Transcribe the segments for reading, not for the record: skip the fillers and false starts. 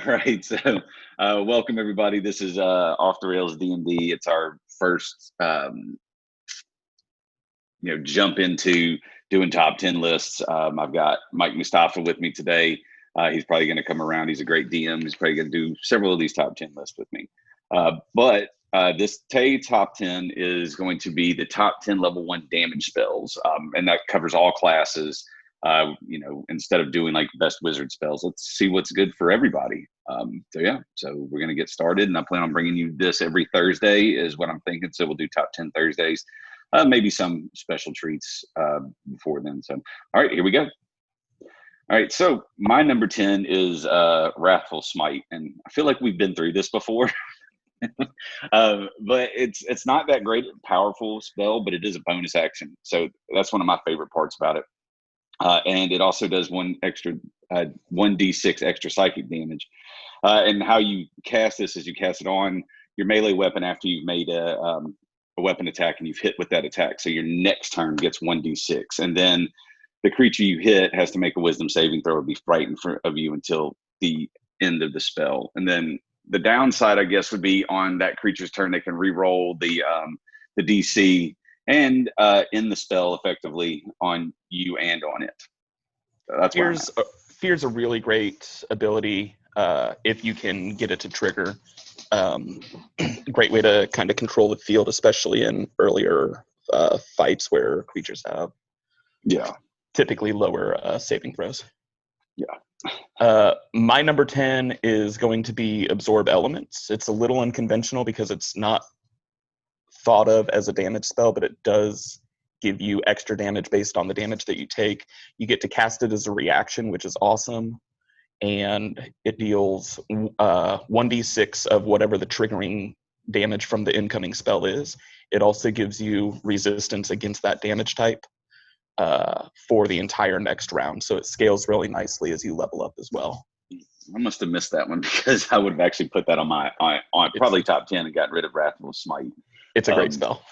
right. So, welcome everybody. This is Off the Rails DnD. It's our first, jump into doing top 10 lists. I've got Mike Mustafa with me today. He's probably going to come around. He's a great DM. He's probably going to do several of these top 10 lists with me. But this top 10 is going to be the top 10 level 1 damage spells, and that covers all classes. Instead of doing like best wizard spells, let's see what's good for everybody. So we're going to get started, and I plan on bringing you this every Thursday is what I'm thinking. So we'll do top 10 Thursdays, maybe some special treats before then. So, all right, here we go. All right, so my number 10 is Wrathful Smite, and I feel like we've been through this before. But it's not that great powerful spell, but it is a bonus action. So that's one of my favorite parts about it. And it also does 1d6 extra psychic damage. And how you cast this is you cast it on your melee weapon after you've made a weapon attack and you've hit with that attack. So your next turn gets 1d6. And then the creature you hit has to make a wisdom saving throw or be frightened of you until the end of the spell. And then the downside, I guess, would be on that creature's turn, they can re-roll the DC and end the spell effectively on you and on it. So that's Fear's a really great ability if you can get it to trigger. Great way to kind of control the field, especially in earlier fights where creatures have typically lower saving throws. My number 10 is going to be Absorb Elements. It's a little unconventional because it's not thought of as a damage spell, but it does give you extra damage based on the damage that you take. You get to cast it as a reaction, which is awesome, and it deals 1d6 of whatever the triggering damage from the incoming spell is. It also gives you resistance against that damage type for the entire next round, so it scales really nicely as you level up as well. I must have missed that one because I would have actually put that on my probably top 10 and got rid of Wrathful Smite. It's a great spell.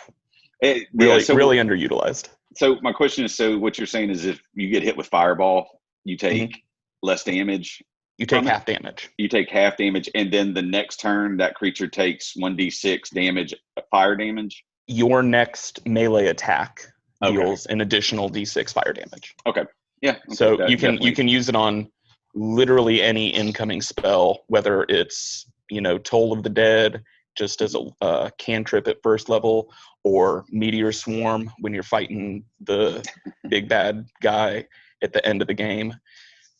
Really underutilized. So my question is, so what you're saying is if you get hit with Fireball, you take less damage? You take half damage. You take half damage, and then the next turn, that creature takes 1d6 damage, fire damage? Your next melee attack deals an additional d6 fire damage. Okay. Yeah. So you can use it on literally any incoming spell, whether it's Toll of the Dead, just as a cantrip at first level, or Meteor Swarm when you're fighting the big bad guy at the end of the game.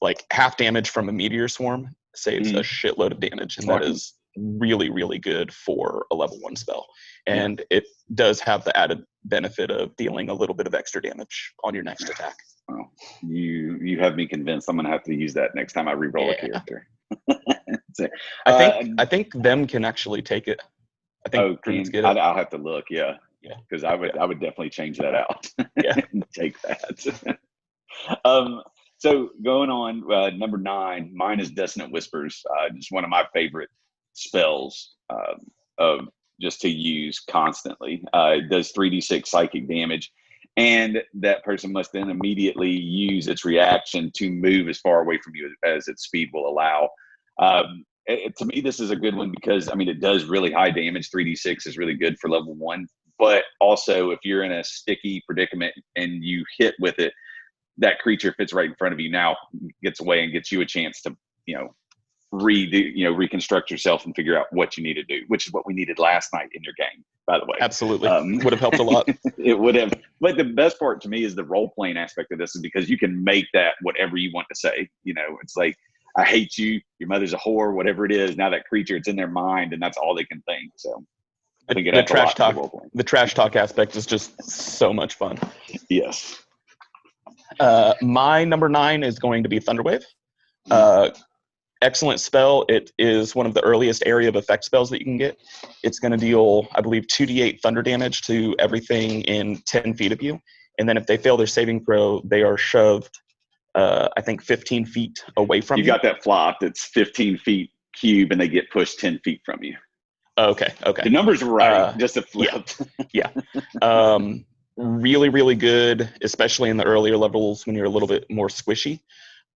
Like half damage from a Meteor Swarm saves a shitload of damage, and that is really, really good for a level 1 spell. And it does have the added benefit of dealing a little bit of extra damage on your next attack. Well, you have me convinced. I'm gonna have to use that next time I re-roll a character. I think them can actually take it. I think I'll have to look. Because I would definitely change that out. Take that. So going on, number 9, mine is Dissonant Whispers. Just one of my favorite spells of just to use constantly. It does 3d6 psychic damage, and that person must then immediately use its reaction to move as far away from you as its speed will allow. To me, this is a good one because, it does really high damage. 3d6 is really good for level 1. But also, if you're in a sticky predicament and you hit with it, that creature fits right in front of you now, gets away and gets you a chance to, reconstruct yourself and figure out what you need to do, which is what we needed last night in your game, by the way. Absolutely. Would have helped a lot. It would have. But the best part to me is the role-playing aspect of this is because you can make that whatever you want to say. It's like, I hate you, your mother's a whore, whatever it is. Now that creature, it's in their mind, and that's all they can think. So I think the trash talk aspect is just so much fun. Yes. My number 9 is going to be Thunderwave. Excellent spell. It is one of the earliest area of effect spells that you can get. It's going to deal, I believe, 2d8 thunder damage to everything in 10 feet of you. And then if they fail their saving throw, they are shoved, I think, 15 feet away from you. You got that flop that's 15 feet cube, and they get pushed 10 feet from you. Okay. The numbers are right, just a flip. Yeah. Really, really good, especially in the earlier levels when you're a little bit more squishy.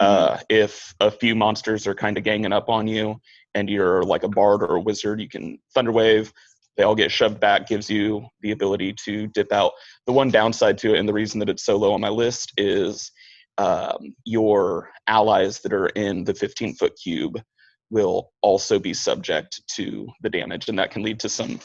If a few monsters are kind of ganging up on you and you're like a bard or a wizard, you can Thunderwave. They all get shoved back, gives you the ability to dip out. The one downside to it, and the reason that it's so low on my list, is your allies that are in the 15-foot cube will also be subject to the damage, and that can lead to some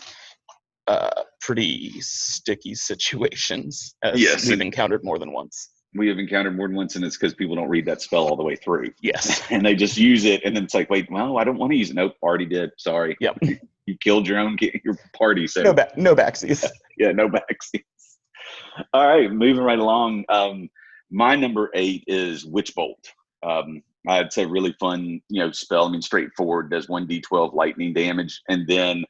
pretty sticky situations, as we've encountered more than once. We have encountered more than once, and it's because people don't read that spell all the way through. Yes. And they just use it, and then it's like, wait, well, I don't want to use it. Nope, already did. Sorry. Yep. You killed your party. So no backsies. Yeah, no backsies. All right, moving right along. My number 8 is Witch Bolt. I'd say really fun, spell. I mean, straightforward. Does 1d12 lightning damage, and then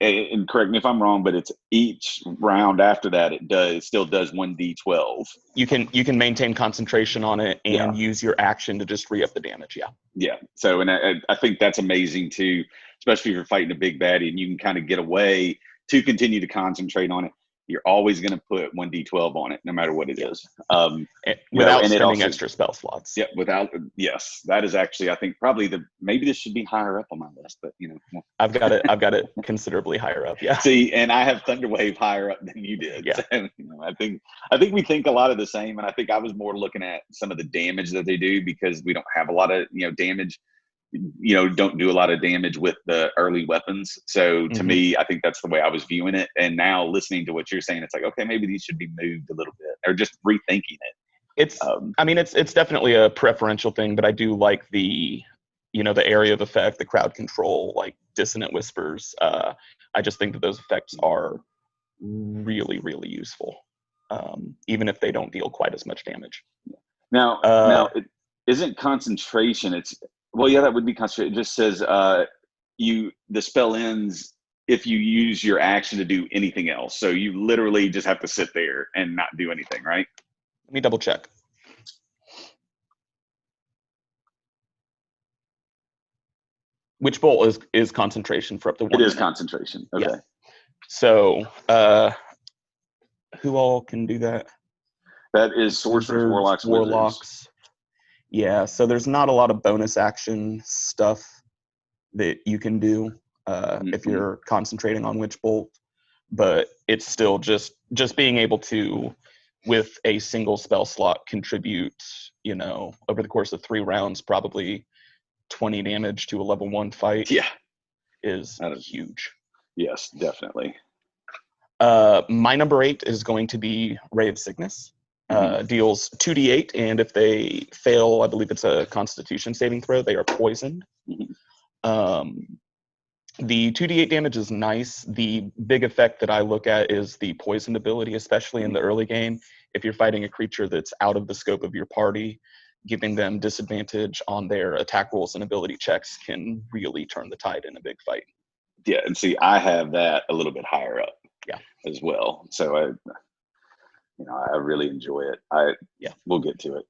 and correct me if I'm wrong, but it's each round after that it still does 1d12. You can maintain concentration on it and use your action to just re-up the damage. Yeah. So, and I think that's amazing too, especially if you're fighting a big baddie and you can kind of get away to continue to concentrate on it. You're always going to put 1d12 on it, no matter what it is. Without spending extra spell slots. Yeah, yes. That is actually, I think, probably maybe this should be higher up on my list, but I've got it considerably higher up. Yeah. See, and I have Thunderwave higher up than you did. Yeah. So, I think we think a lot of the same, and I think I was more looking at some of the damage that they do, because we don't have a lot of damage. Don't do a lot of damage with the early weapons. So to me, I think that's the way I was viewing it. And now listening to what you're saying, it's like, okay, maybe these should be moved a little bit, or just rethinking it. It's definitely a preferential thing, but I do like the area of effect, the crowd control, like dissonant whispers. I just think that those effects are really, really useful, even if they don't deal quite as much damage. Now it isn't concentration. That would be concentration. It just says the spell ends if you use your action to do anything else. So you literally just have to sit there and not do anything, right? Let me double check. Witch Bolt is concentration for up to 1 minute. It is concentration. Okay. Yeah. So who all can do that? That is sorcerers, warlocks, wizards. Yeah, so there's not a lot of bonus action stuff that you can do if you're concentrating on Witch Bolt, but it's still just being able to, with a single spell slot, contribute, over the course of 3 rounds, probably 20 damage to a level 1 fight. Yeah, is huge. Yes, definitely. My number 8 is going to be Ray of Sickness. Deals 2d8, and if they fail, I believe it's a Constitution saving throw, they are poisoned. The 2d8 damage is nice. The big effect that I look at is the poisoned ability, especially in the early game. If you're fighting a creature that's out of the scope of your party, giving them disadvantage on their attack rolls and ability checks can really turn the tide in a big fight. Yeah, and see, I have that a little bit higher up as well. So I really enjoy it. We'll get to it.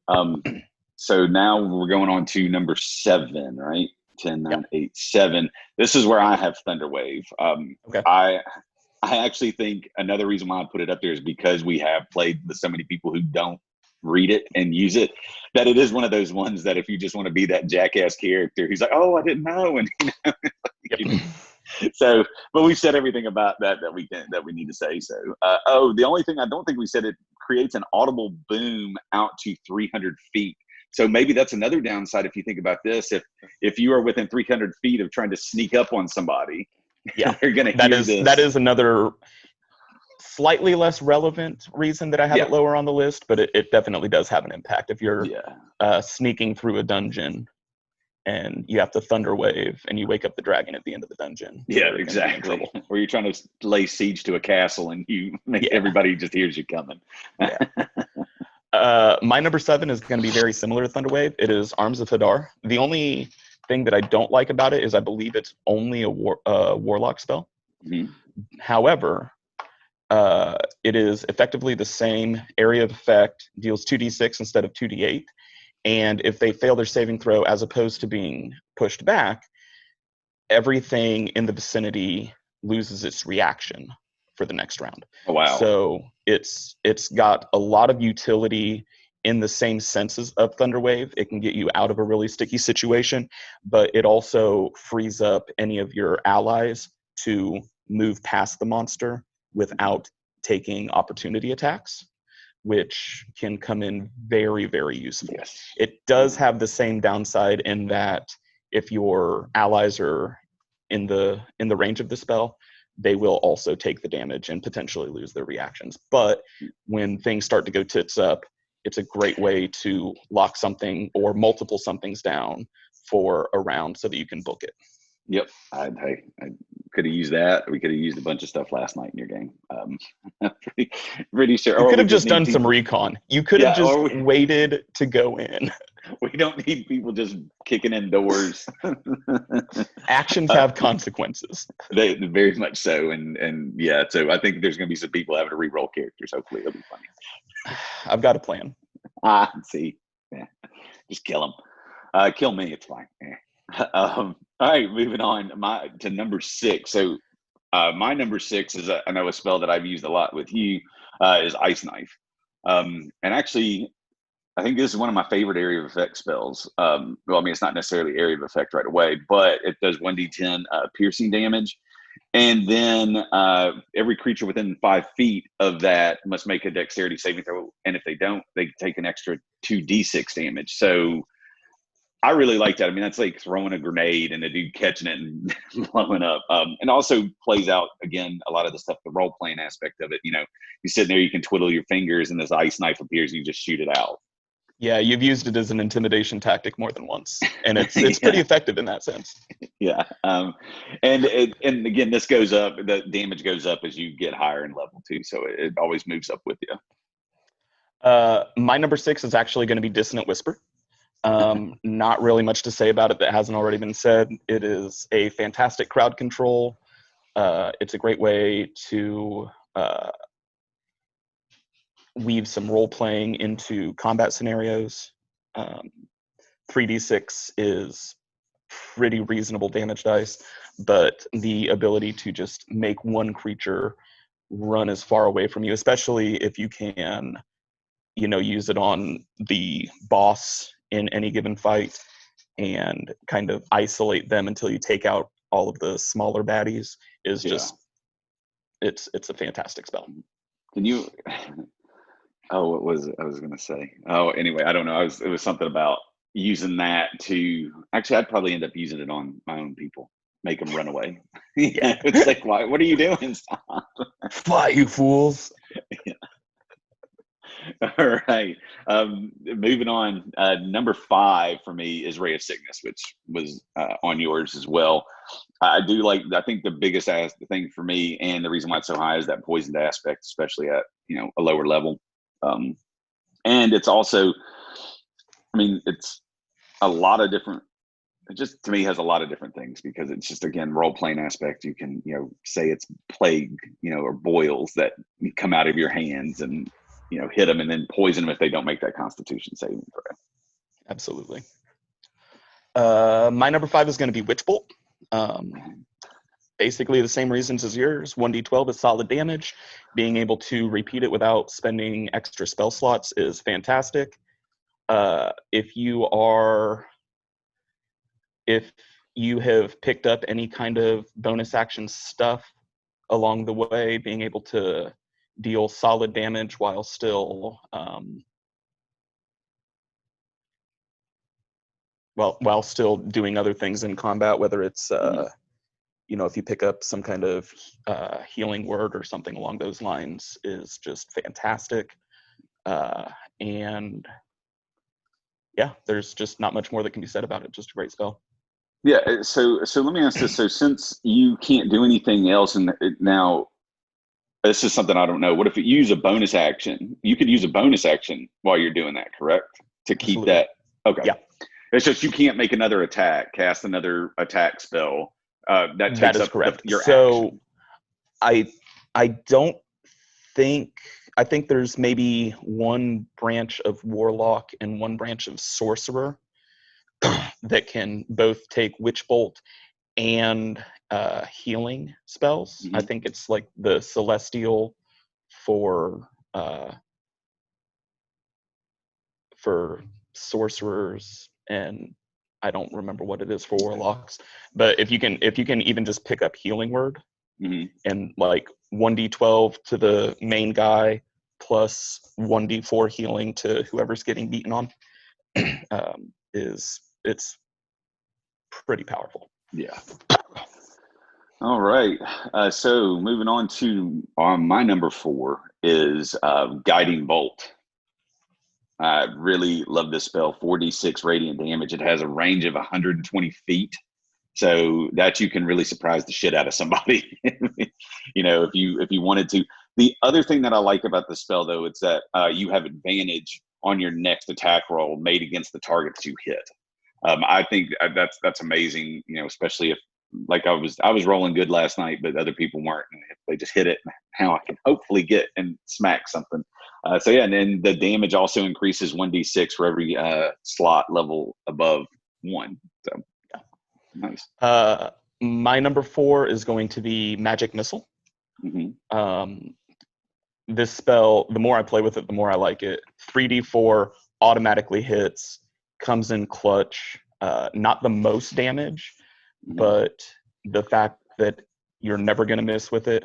So now we're going on to number 7, right? 10, 9, 8, 7. This is where I have Thunderwave. Okay. I actually think another reason why I put it up there is because we have played with so many people who don't read it and use it, that it is one of those ones that if you just want to be that jackass character, he's like, oh, I didn't know. And so, but we've said everything about that we need to say. So, the only thing I don't think we said, it creates an audible boom out to 300 feet. So maybe that's another downside if you think about this. If you are within 300 feet of trying to sneak up on somebody, they're going to hear this. That is another slightly less relevant reason that I have it lower on the list, but it definitely does have an impact. If you're sneaking through a dungeon and you have to Thunderwave and you wake up the dragon at the end of the dungeon. Yeah, exactly. Or you're trying to lay siege to a castle and you make everybody just hears you coming. My number 7 is going to be very similar to Thunderwave. It is Arms of Hadar. The only thing that I don't like about it is I believe it's only a warlock spell. However, it is effectively the same area of effect, deals 2d6 instead of 2d8. And if they fail their saving throw, as opposed to being pushed back, everything in the vicinity loses its reaction for the next round. Oh, wow. So it's got a lot of utility in the same senses of Thunderwave. It can get you out of a really sticky situation, but it also frees up any of your allies to move past the monster without taking opportunity attacks, which can come in very, very useful. Yes. It does have the same downside in that if your allies are in the range of the spell, they will also take the damage and potentially lose their reactions. But when things start to go tits up, it's a great way to lock something or multiple somethings down for a round so that you can book it. Yep. I could have used that. We could have used a bunch of stuff last night in your game. Pretty sure. You Or could we have just done need some people. recon. You could have just we waited to go in. don't need people just kicking in doors. Actions have consequences. They very much so, and yeah. So I think there's going to be some people having to re-roll characters. Hopefully, it'll be funny. I've got a plan. See, yeah, just kill them. Kill me. It's fine. Yeah. All right, moving on. To number 6. So my number 6 is I know a spell that I've used a lot with you is Ice Knife, and actually I think this is one of my favorite area of effect spells. Well, I mean it's not necessarily area of effect right away, but it does 1d10 piercing damage, and then every creature within 5 feet of that must make a dexterity saving throw, and if they don't, they take an extra 2d6 damage. So I really like that. I mean, that's like throwing a grenade and a dude catching it and blowing up. And also plays out, again, a lot of the stuff, the role-playing aspect of it. You know, you're sitting there, you can twiddle your fingers and this ice knife appears and you just shoot it out. Yeah, you've used it as an intimidation tactic more than once. And it's Yeah. pretty effective in that sense. Yeah. And again, this goes up, the damage goes up as you get higher in level too. So it always moves up with you. My number 6 is actually going to be Dissonant Whisper. Not really much to say about it that hasn't already been said. It is a fantastic crowd control. It's a great way to weave some role playing into combat scenarios. 3d6 is pretty reasonable damage dice, but the ability to just make one creature run as far away from you, especially if you can, use it on the boss in any given fight and kind of isolate them until you take out all of the smaller baddies, is just it's a fantastic spell. Can you what was it I was gonna say? Anyway, I don't know. It was something about using that to actually I'd probably end up using it on my own people, make them run away. Yeah. It's like, why, what are you doing? Stop. Fly, you fools. Yeah. All right. Moving on. Number 5 for me is Ray of Sickness, which was on yours as well. I think the biggest thing for me, and the reason why it's so high, is that poisoned aspect, especially at a lower level. And it's also, I mean, it's a lot of different. It just to me has a lot of different things because it's just, again, role playing aspect. You can say it's plague or boils that come out of your hands and hit them and then poison them if they don't make that Constitution saving throw. Absolutely. My number 5 is going to be Witch Bolt. Basically the same reasons as yours. 1d12 is solid damage. Being able to repeat it without spending extra spell slots is fantastic. If you have picked up any kind of bonus action stuff along the way, being able to deal solid damage while still while still doing other things in combat, whether it's if you pick up some kind of healing word or something along those lines, is just fantastic. And yeah, there's just not much more that can be said about it. Just a great spell. Yeah. So let me ask this. So since you can't do anything else, and now this is something I don't know. What if you use a bonus action? You could use a bonus action while you're doing that, correct? To keep Absolutely. that. Okay. Yeah. It's just you can't make another attack, cast another attack spell. That takes up correct. Your so action. I don't think. I think there's maybe one branch of Warlock and one branch of Sorcerer that can both take Witch Bolt and healing spells. Mm-hmm. I think it's like the Celestial for for sorcerers, and I don't remember what it is for warlocks. But if you can even just pick up healing word and like 1d12 to the main guy plus 1d4 healing to whoever's getting beaten on, it's pretty powerful. Yeah. All right. So moving on to my number 4 is Guiding Bolt. I really love this spell. 4d6 radiant damage. It has a range of 120 feet, so that you can really surprise the shit out of somebody. If you wanted to. The other thing that I like about the spell, though, is that you have advantage on your next attack roll made against the targets you hit. I think that's amazing. Especially if, like, I was rolling good last night, but other people weren't, and if they just hit it, how I can hopefully get and smack something. So yeah, and then the damage also increases 1d6 for every slot level above 1. So yeah, nice. My number 4 is going to be Magic Missile. This spell, the more I play with it, the more I like it. 3d4 automatically hits, comes in clutch. Not the most damage, but the fact that you're never going to miss with it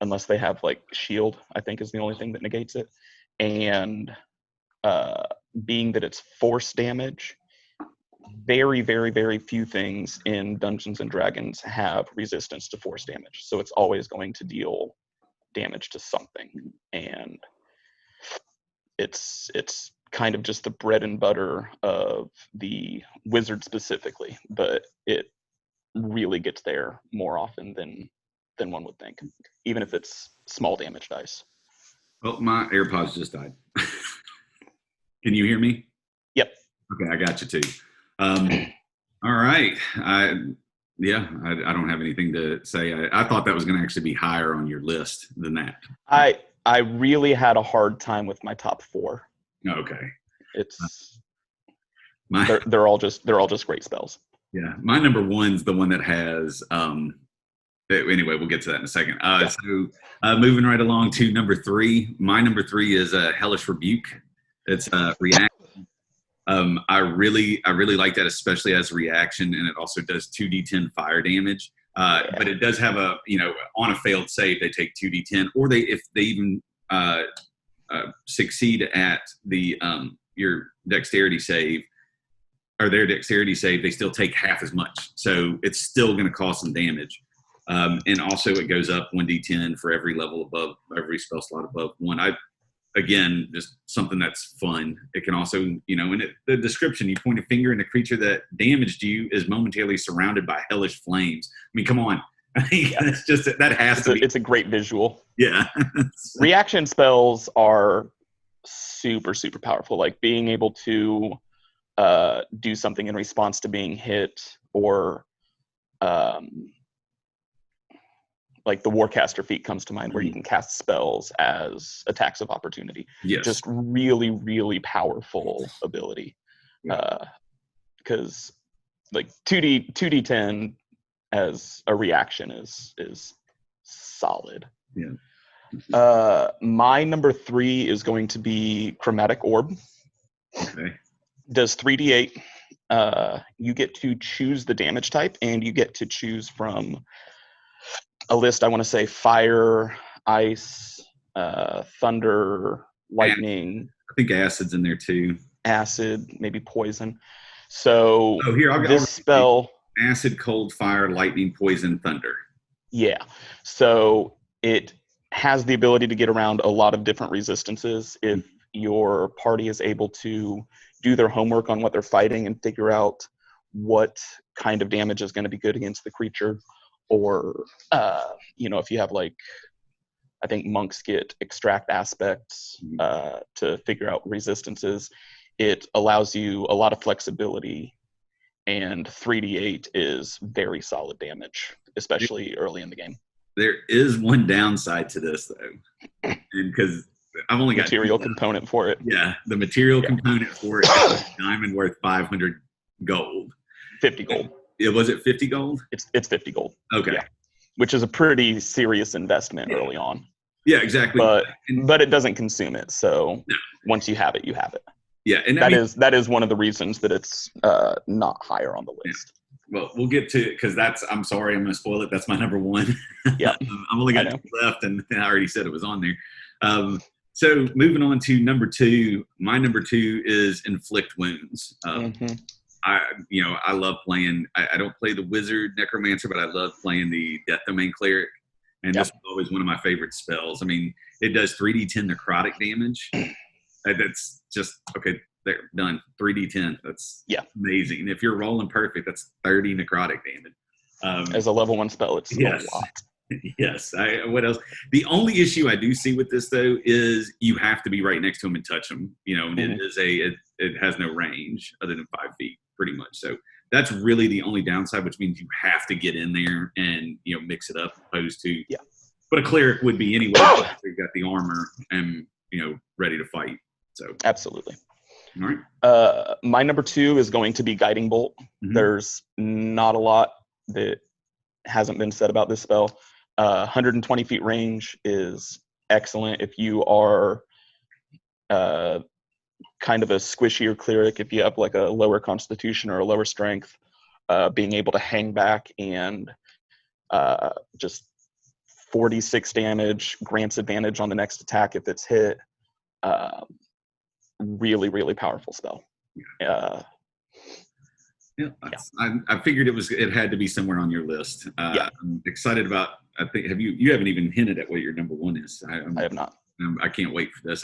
unless they have like shield, I think, is the only thing that negates it. And being that it's force damage, very, very, very few things in Dungeons and Dragons have resistance to force damage. So it's always going to deal damage to something. And it's kind of just the bread and butter of the wizard specifically, but it really gets there more often than one would think, even if it's small damage dice. Oh, my AirPods just died. Can you hear me? Yep. Okay, I got you too. All right. I don't have anything to say. I thought that was going to actually be higher on your list than that. I really had a hard time with my top 4. Okay. It's they're all just great spells. Yeah, my number 1's the one that has. Anyway, we'll get to that in a second. So moving right along to number 3. My number 3 is a Hellish Rebuke. It's a reaction. I really like that, especially as a reaction, and it also does 2d10 fire damage. But it does have on a failed save, they take 2d10, or if they even succeed at the your dexterity save, or their dexterity save, they still take half as much. So it's still going to cause some damage. And also it goes up 1d10 for every level above, every spell slot above 1. Again, just something that's fun. It can also, in the description, you point a finger and the creature that damaged you is momentarily surrounded by hellish flames. I mean, come on. It's just, that has to be. It's a great visual. Yeah. Reaction spells are super, super powerful. Like being able to do something in response to being hit, or like the Warcaster feat comes to mind, where you can cast spells as attacks of opportunity. Yes. Just really, really powerful ability. Because like 2d10 as a reaction is solid. Yeah. My number 3 is going to be Chromatic Orb. Okay. Does 3d8. You get to choose the damage type, and you get to choose from a list. I want to say fire, ice, thunder, lightning. I think acid's in there too. Acid, maybe poison. So this spell: acid, cold, fire, lightning, poison, thunder. Yeah. So it has the ability to get around a lot of different resistances if your party is able to do their homework on what they're fighting and figure out what kind of damage is going to be good against the creature. Or, if you have, like, I think monks get extract aspects to figure out resistances. It allows you a lot of flexibility, and 3d8 is very solid damage, especially early in the game. There is one downside to this, though, because I've only got material component for it. Yeah, the material component for it is a diamond worth 500 gold. 50 gold. Was it 50 gold? It's 50 gold. Okay. Yeah. Which is a pretty serious investment early on. Yeah, exactly. But it doesn't consume it. So once you have it, you have it. Yeah, and that is one of the reasons that it's not higher on the list. Well, we'll get to it because I'm sorry, I'm going to spoil it. That's my number one. Yeah, I'm only got 2 left, and I already said it was on there. So moving on to number 2, my number 2 is Inflict Wounds. I love playing. I don't play the Wizard Necromancer, but I love playing the Death Domain Cleric, and this was always one of my favorite spells. I mean, it does 3d10 necrotic damage. That's just okay. There, done. 3d10. That's amazing. And if you're rolling perfect, that's 30 necrotic damage. As a level 1 spell, it's a lot. Yes. What else? The only issue I do see with this though is you have to be right next to him and touch him. And it has no range other than 5 feet, pretty much. So that's really the only downside, which means you have to get in there and mix it up, opposed to But a cleric would be anyway. They've got the armor and ready to fight. So absolutely. All right. My number 2 is going to be Guiding Bolt. There's not a lot that hasn't been said about this spell. 120 feet range is excellent if you are kind of a squishier cleric. If you have like a lower constitution or a lower strength, being able to hang back and just 46 damage, grants advantage on the next attack if it's hit. Really, really powerful spell. I figured it had to be somewhere on your list. I'm excited about. I think you haven't even hinted at what your number 1 is. I have not. I can't wait for this.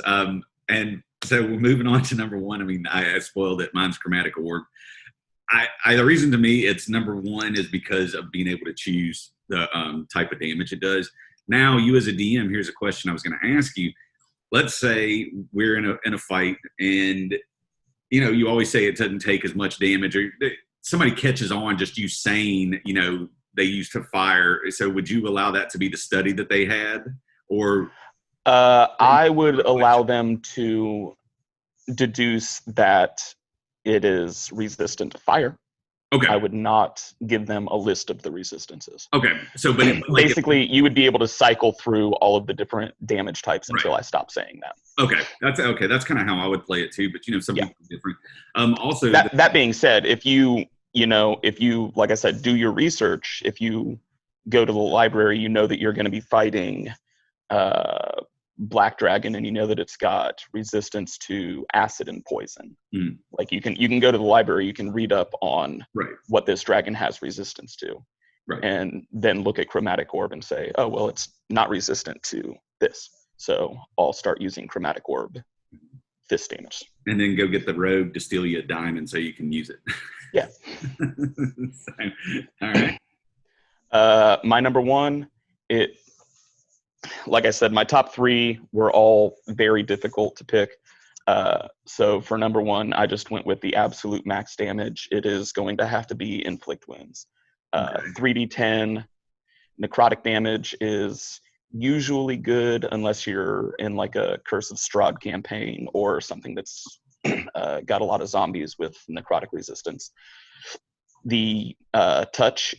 And so we're moving on to number 1. I mean, I spoiled it. Mine's Chromatic Orb. The reason to me it's number 1 is because of being able to choose the type of damage it does. Now, you as a DM, here's a question I was going to ask you. Let's say we're in a fight, and you always say it doesn't take as much damage, or somebody catches on just you saying they used to fire. So would you allow that to be the study that they had, or? I would allow them to deduce that it is resistant to fire. Okay. I would not give them a list of the resistances. Okay. So, but basically, you would be able to cycle through all of the different damage types until I stop saying that. Okay. That's kind of how I would play it too. But some people are different. Also, that being said, if you like I said, do your research. If you go to the library, that you're going to be fighting Black Dragon, and that it's got resistance to acid and poison. Like you can go to the library, you can read up on what this dragon has resistance to, and then look at Chromatic Orb and say, oh well, it's not resistant to this, so I'll start using Chromatic Orb this damage. And then go get the rogue to steal you a diamond so you can use it. Yeah. All right. My number 1, like I said, my top 3 were all very difficult to pick. So for number 1, I just went with the absolute max damage. It is going to have to be Inflict Wounds. 3d10 necrotic damage is usually good unless you're in like a Curse of Strahd campaign or something that's got a lot of zombies with necrotic resistance. The touch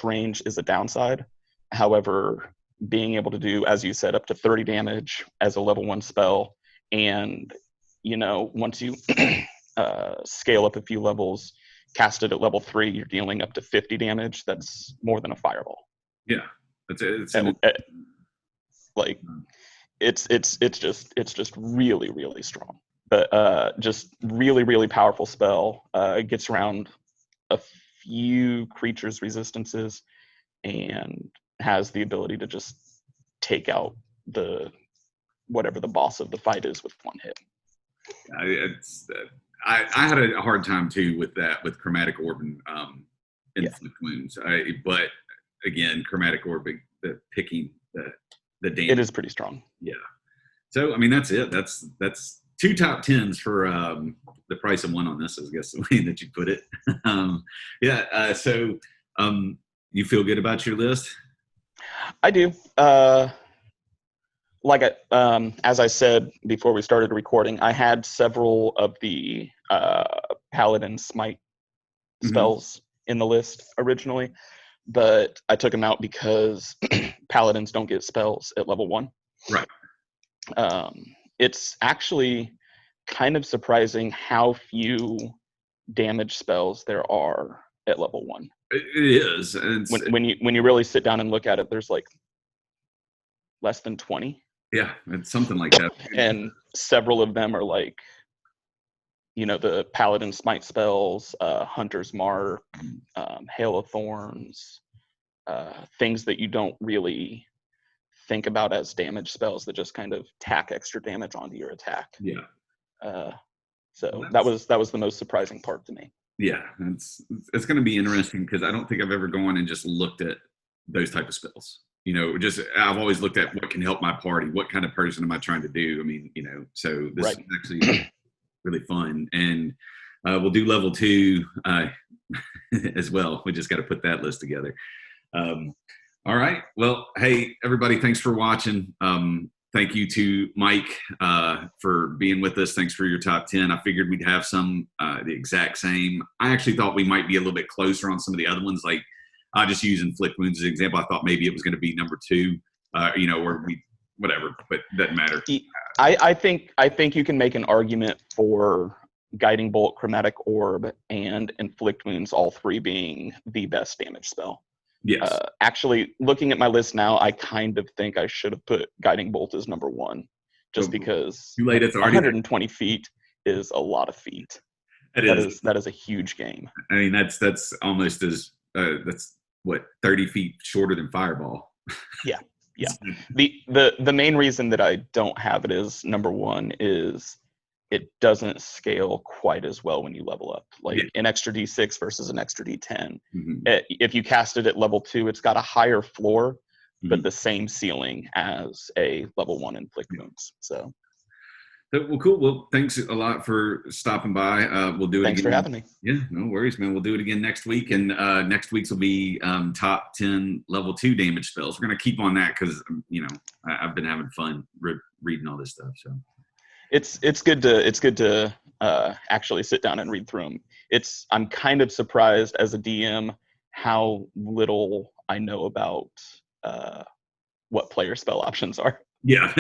range is a downside. However, being able to do, as you said, up to 30 damage as a level 1 spell, and once you scale up a few levels, cast it at level 3, you're dealing up to 50 damage. That's more than a fireball. Yeah, it's just really, really strong. But just really, really powerful spell. It gets around a few creatures' resistances and has the ability to just take out whatever the boss of the fight is with 1 hit. I had a hard time too with that, with Chromatic Orb and Inflict Wounds. But again, Chromatic Orb, picking the damage. It is pretty strong. Yeah. So I mean, that's it. That's 2 top 10s for the price of 1 on this, I guess the way that you put it. So you feel good about your list? I do. As I said before we started recording, I had several of the Paladin Smite spells in the list originally, but I took them out because Paladins don't get spells at level 1. Right. It's actually kind of surprising how few damage spells there are at level 1. It is. When you really sit down and look at it, there's like less than 20. Yeah, it's something like that. And several of them are like, the Paladin Smite spells, Hunter's Mark, Hail of Thorns, things that you don't really think about as damage spells that just kind of tack extra damage onto your attack. Yeah. So that was the most surprising part to me. Yeah, it's going to be interesting because I don't think I've ever gone and just looked at those type of spells. I've always looked at what can help my party. What kind of person am I trying to do? I mean, so this is actually really fun. And we'll do level 2 as well. We just got to put that list together. All right. Well, hey, everybody, thanks for watching. Thank you to Mike for being with us. Thanks for your top 10. I figured we'd have some the exact same. I actually thought we might be a little bit closer on some of the other ones. Like I'll just use Inflict Wounds as an example. I thought maybe it was going to be number 2, where we whatever, but doesn't matter. I think you can make an argument for Guiding Bolt, Chromatic Orb, and Inflict Wounds, all 3 being the best damage spell. Yes. Actually, looking at my list now, I kind of think I should have put Guiding Bolt as number 1, just because too late. It's already 120 feet is a lot of feet. That is a huge game. I mean, that's almost as that's what 30 feet shorter than Fireball. Yeah. The main reason that I don't have it as number 1 is it doesn't scale quite as well when you level up. Like an extra D6 versus an extra D10. Mm-hmm. If you cast it at level 2, it's got a higher floor, but the same ceiling as a level 1 Inflict Wounds. So. Well, cool. Well, thanks a lot for stopping by. We'll do it Thanks again. for having me. Yeah, no worries, man. We'll do it again next week. And next week's will be top 10 level 2 damage spells. We're going to keep on that because, I've been having fun reading all this stuff. So. It's good to actually sit down and read through them. I'm kind of surprised as a DM how little I know about what player spell options are. Yeah.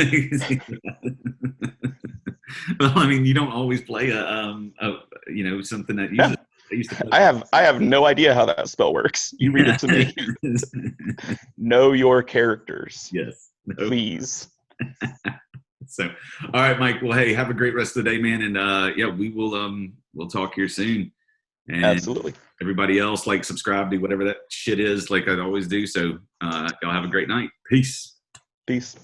Well, I mean, you don't always play something that uses. I used to play. I have no idea how that spell works. You read it to me. Know your characters. Yes. No. Please. So, all right, Mike. Well, hey, have a great rest of the day, man. And we will we'll talk here soon. And absolutely. Everybody else, subscribe, do whatever that shit is, like I always do. So, y'all have a great night. Peace. Peace.